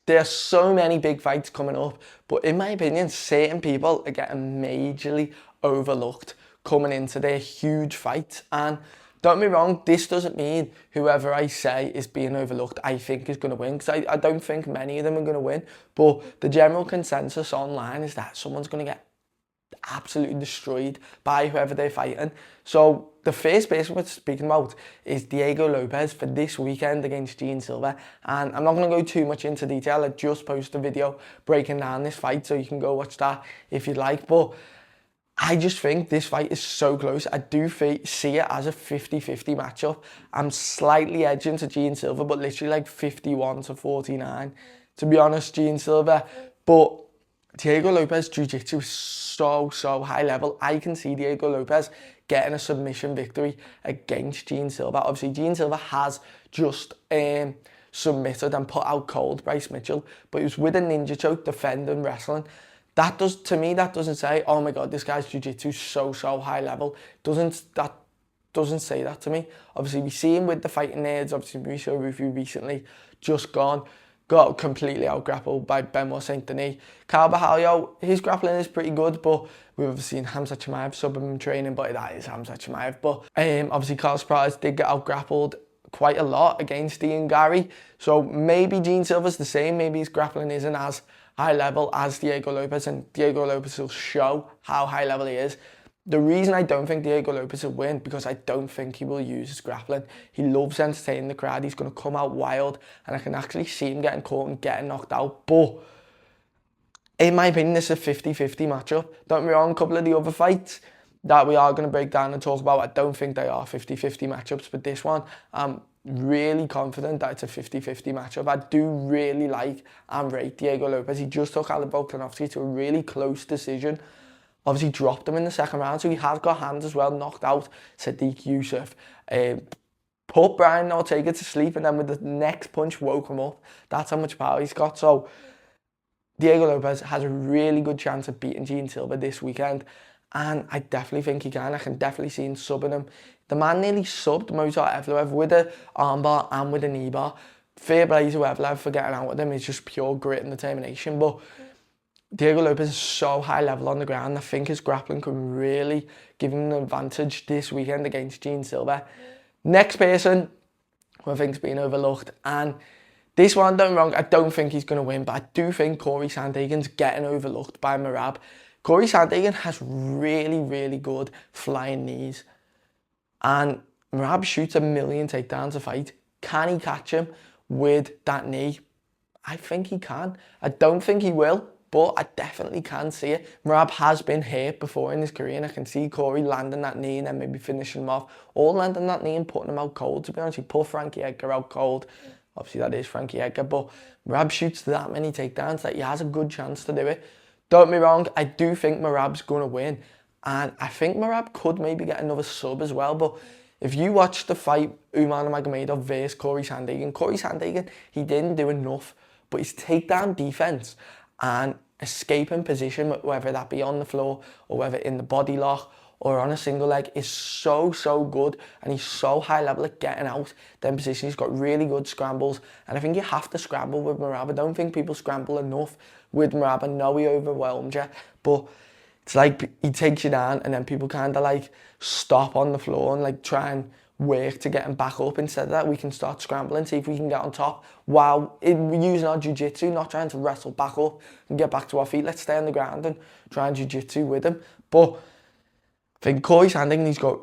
There are so many big fights coming up, but in my opinion, certain people are getting majorly overlooked coming into their huge fights. And don't get me wrong, this doesn't mean whoever I say is being overlooked, I think is going to win, because I don't think many of them are going to win. But the general consensus online is that someone's going to get absolutely destroyed by whoever they're fighting. So the first person we're speaking about is Diego Lopes for this weekend against Gene Silva. And I'm not going to go too much into detail. I just posted a video breaking down this fight, so you can go watch that if you'd like. But I just think this fight is so close. I do see it as a 50-50 matchup. I'm slightly edging to Gene Silva, but literally like 51-49. To be honest, Gene Silva. But Diego Lopes' jiu-jitsu is so high level. I can see Diego Lopes getting a submission victory against Gene Silva. Obviously, Gene Silva has just submitted and put out cold Bryce Mitchell, but he was with a ninja choke, defending, wrestling. To me, that doesn't say, oh my God, this guy's jiu-jitsu is so high level. That doesn't say that to me. Obviously, we see him with the Fighting Nerds. Obviously, Mauricio Rufo recently just got completely out-grappled by Benoit Saint-Denis. Caio Borralho, his grappling is pretty good, but we've seen Khamzat Chimaev sub him in training, but that is Khamzat Chimaev. But obviously, Carlos Prates did get out-grappled quite a lot against Ian Garry. So maybe Gene Silva's the same. Maybe his grappling isn't as high level as Diego Lopes, and Diego Lopes will show how high level he is. The reason I don't think Diego Lopes will win, because I don't think he will use his grappling. He loves entertaining the crowd. He's going to come out wild, and I can actually see him getting caught and getting knocked out. But in my opinion, this is a 50-50 matchup. Don't get me wrong, a couple of the other fights that we are going to break down and talk about, I don't think they are 50-50 matchups, but this one, I'm really confident that it's a 50-50 matchup. I do really like and rate Diego Lopes. He just took Allen Volkanovski to a really close decision. Obviously dropped him in the second round, so he has got hands as well, knocked out Sodiq Yusuff, put Brian Ortega to sleep, and then with the next punch woke him up. That's how much power he's got. So Diego Lopes has a really good chance of beating Gene Silva this weekend, and I definitely think he can. I can definitely see him subbing him. The man nearly subbed Movsar Evloev with an armbar and with a knee bar. Fair play to Evloev for getting out with him. It's just pure grit and determination. But Diego Lopes is so high level on the ground. I think his grappling could really give him an advantage this weekend against Gene Silva. Next person who I think is being overlooked, and this one, don't get me wrong, I don't think he's going to win, but I do think Corey Sandhagen's getting overlooked by Merab. Corey Sandhagen has really good flying knees, and Merab shoots a million takedowns a fight. Can he catch him with that knee? I think he can. I don't think he will, but I definitely can see it. Merab has been hurt before in his career, and I can see Corey landing that knee and then maybe finishing him off, or landing that knee and putting him out cold. To be honest, he put Frankie Edgar out cold. Obviously, that is Frankie Edgar, but Merab shoots that many takedowns that he has a good chance to do it. Don't get me wrong, I do think Merab's going to win, and I think Merab could maybe get another sub as well. But if you watch the fight Umar Nurmagomedov versus Corey Sandhagen, he didn't do enough, but his takedown defense and escaping position, whether that be on the floor or whether in the body lock or on a single leg, is so good, and he's so high level at getting out them positions. He's got really good scrambles, and I think you have to scramble with Merab. I don't think people scramble enough with Merab. I know he overwhelmed you, but it's like he takes you down, and then people kind of like stop on the floor and like try and work to get him back up. Instead of that, we can start scrambling, see if we can get on top while using our jiu-jitsu, not trying to wrestle back up and get back to our feet. Let's stay on the ground and try and jiu-jitsu with him. But I think Corey Sandhagen, he's got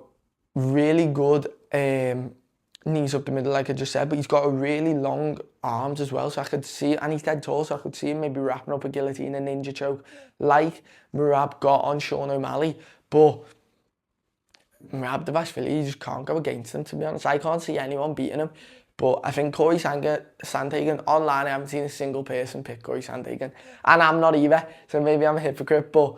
really good knees up the middle, like I just said, but he's got a really long arms as well, so I could see, and he's dead tall, so I could see him maybe wrapping up a guillotine and ninja choke like Merab got on Sean O'Malley. But Merab Dvalishvili, you just can't go against him, to be honest. I can't see anyone beating him. But I think Corey Sandhagen, online, I haven't seen a single person pick Corey Sandhagen, and I'm not either, so maybe I'm a hypocrite, but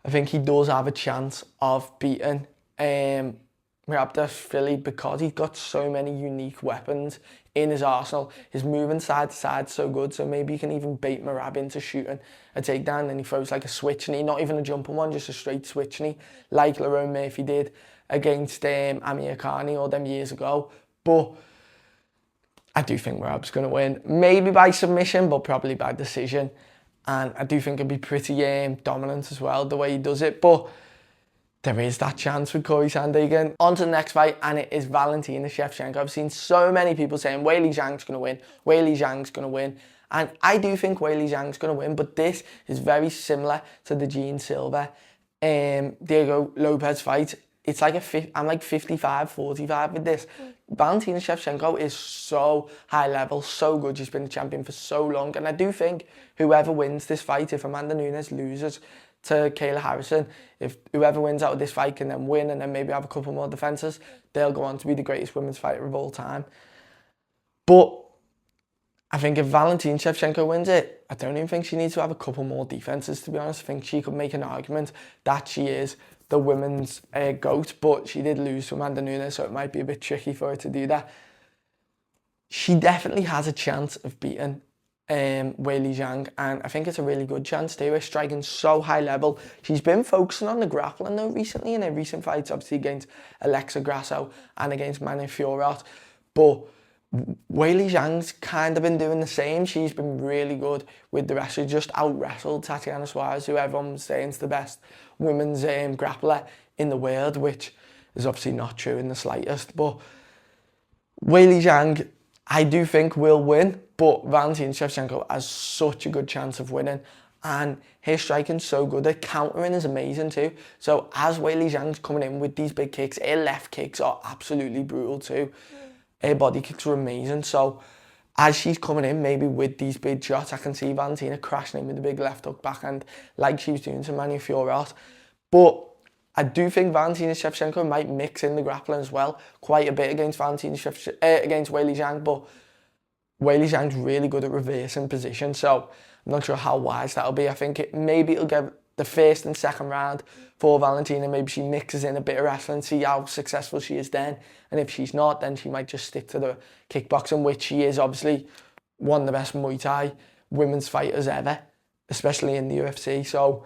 I think he does have a chance of beating Merab Dvalishvili because he's got so many unique weapons in his arsenal. His moving side to side is so good, so maybe he can even bait Merab into shooting a takedown, and he throws like a switch knee, not even a jumping one, just a straight switch knee, like Lerone Murphy did against Amir Khani all them years ago. But I do think Merab's going to win. Maybe by submission, but probably by decision. And I do think it'll be pretty dominant as well, the way he does it. But there is that chance with Corey Sandhagen. On to the next fight, and it is Valentina Shevchenko. I've seen so many people saying Weili Zhang's going to win, Weili Zhang's going to win. And I do think Weili Zhang's going to win, but this is very similar to the Jean Silva, Diego Lopez fight. It's like I'm like 55-45 with this. Valentina Shevchenko is so high level, so good. She's been the champion for so long. And I do think whoever wins this fight, if Amanda Nunes loses to Kayla Harrison, if whoever wins out of this fight can then win and then maybe have a couple more defences, they'll go on to be the greatest women's fighter of all time. But I think if Valentina Shevchenko wins it, I don't even think she needs to have a couple more defences, to be honest. I think she could make an argument that she is the women's GOAT, but she did lose to Amanda Nunes, so it might be a bit tricky for her to do that. She definitely has a chance of beating Weili Zhang, and I think it's a really good chance too. Her striking so high level. She's been focusing on the grappling though recently in her recent fights, obviously against Alexa Grasso and against Manny Fiorot. But Weili Zhang's kind of been doing the same. She's been really good with the wrestling, just out-wrestled Tatiana Suarez, who everyone's saying is the best women's grappler in the world, which is obviously not true in the slightest. But Weili Zhang, I do think will win, but Valentina Shevchenko has such a good chance of winning. And her striking's so good, her countering is amazing too. So as Weili Zhang's coming in with these big kicks, her left kicks are absolutely brutal too. Her body kicks are amazing. So as she's coming in, maybe with these big shots, I can see Valentina crashing in with the big left hook backhand like she was doing to Manny Fiorot. But I do think Valentina Shevchenko might mix in the grappling as well quite a bit against against Weili Zhang. But Weili Zhang's really good at reversing position, so I'm not sure how wise that'll be. I think maybe it'll get the first and second round for Valentina. Maybe she mixes in a bit of wrestling, see how successful she is then. And if she's not, then she might just stick to the kickboxing, which she is obviously one of the best Muay Thai women's fighters ever, especially in the UFC. So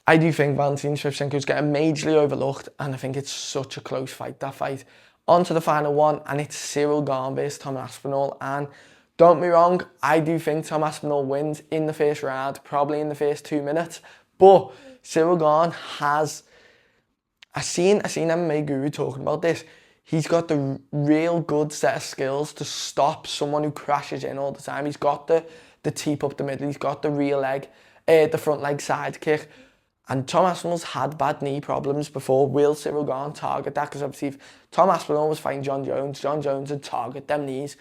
I do think Valentina Shevchenko's getting majorly overlooked, and I think it's such a close fight, that fight. On to the final one, and it's Ciryl Gane versus Tom Aspinall. And don't get me wrong, I do think Tom Aspinall wins in the first round, probably in the first 2 minutes. But Ciryl Gane has, I seen MMA Guru talking about this. He's got the real good set of skills to stop someone who crashes in all the time. He's got the teep up the middle. He's got the rear leg, the front leg side kick. And Tom Aspinall's had bad knee problems before. Will Ciryl Gane target that? Because obviously if Tom Aspinall was fighting John Jones would target them knees.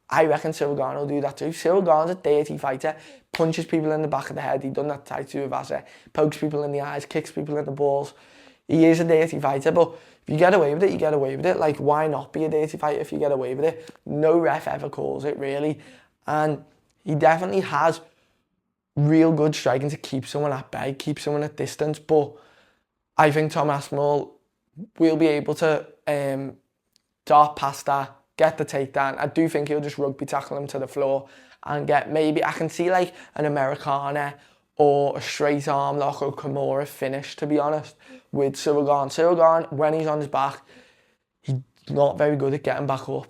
I reckon Ciryl Gane will do that too. Ciryl Gane's a dirty fighter. Punches people in the back of the head. He done that Tai Tuivasa. Pokes people in the eyes. Kicks people in the balls. He is a dirty fighter. But if you get away with it, you get away with it. Like, why not be a dirty fighter if you get away with it? No ref ever calls it, really. And he definitely has real good striking to keep someone at bay, keep someone at distance. But I think Tom Aspinall will be able to dart past that, get the takedown. I do think he'll just rugby tackle him to the floor and get maybe, I can see like an Americana or a straight arm lock or Kimura finish, to be honest, with Ciryl Gane. Ciryl Gane, when he's on his back, he's not very good at getting back up.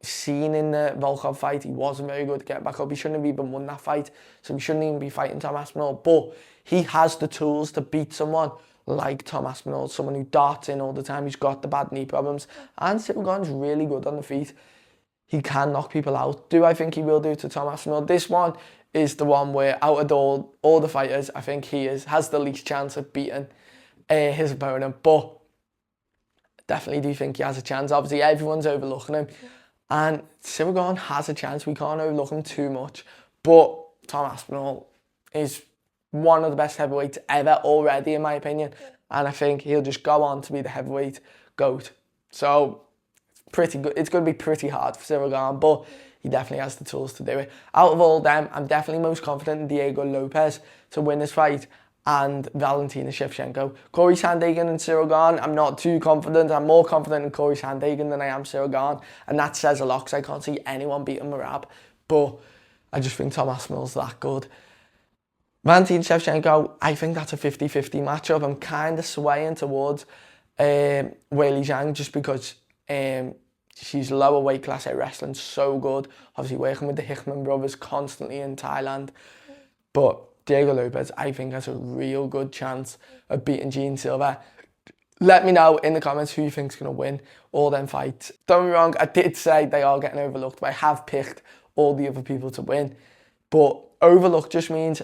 Seen in the Volkov fight, he wasn't very good at getting back up. He shouldn't have even won that fight, so he shouldn't even be fighting Tom Aspinall. But he has the tools to beat someone like Tom Aspinall, someone who darts in all the time. He's got the bad knee problems, and Ciryl Gane's really good on the feet. He can knock people out. Do I think he will do it to Tom Aspinall? This one is the one where, out of all the fighters, I think he has the least chance of beating his opponent. But definitely do think he has a chance. Obviously, everyone's overlooking him. And Ciryl Gane has a chance. We can't overlook him too much. But Tom Aspinall is one of the best heavyweights ever already, in my opinion. And I think he'll just go on to be the heavyweight GOAT. So, pretty good. It's going to be pretty hard for Ciryl Gane, but he definitely has the tools to do it. Out of all them, I'm definitely most confident in Diego Lopez to win this fight, and Valentina Shevchenko. Corey Sandhagen and Ciryl Gane, I'm not too confident. I'm more confident in Corey Sandhagen than I am Ciryl Gane, and that says a lot because I can't see anyone beating Merab. But I just think Tom Aspinall's that good. Valentina Shevchenko, I think that's a 50-50 matchup. I'm kind of swaying towards Weili Zhang just because She's lower weight class at wrestling, so good. Obviously working with the Hickman brothers constantly in Thailand. But Diego Lopez, I think, has a real good chance of beating Gene Silva. Let me know in the comments who you think's going to win all them fights. Don't get me wrong, I did say they are getting overlooked, but I have picked all the other people to win. But overlooked just means,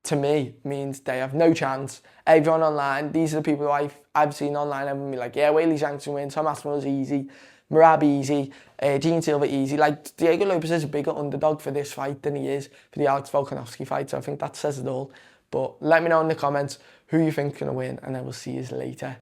to me, means they have no chance. Everyone online, these are the people who I've seen online and be like, yeah, Weili Zhang's going to win, Tom Aspinall's easy, Merab easy, Gene Silva easy. Like, Diego Lopez is a bigger underdog for this fight than he is for the Alex Volkanovski fight, so I think that says it all. But let me know in the comments who you think's going to win, and I will see you later.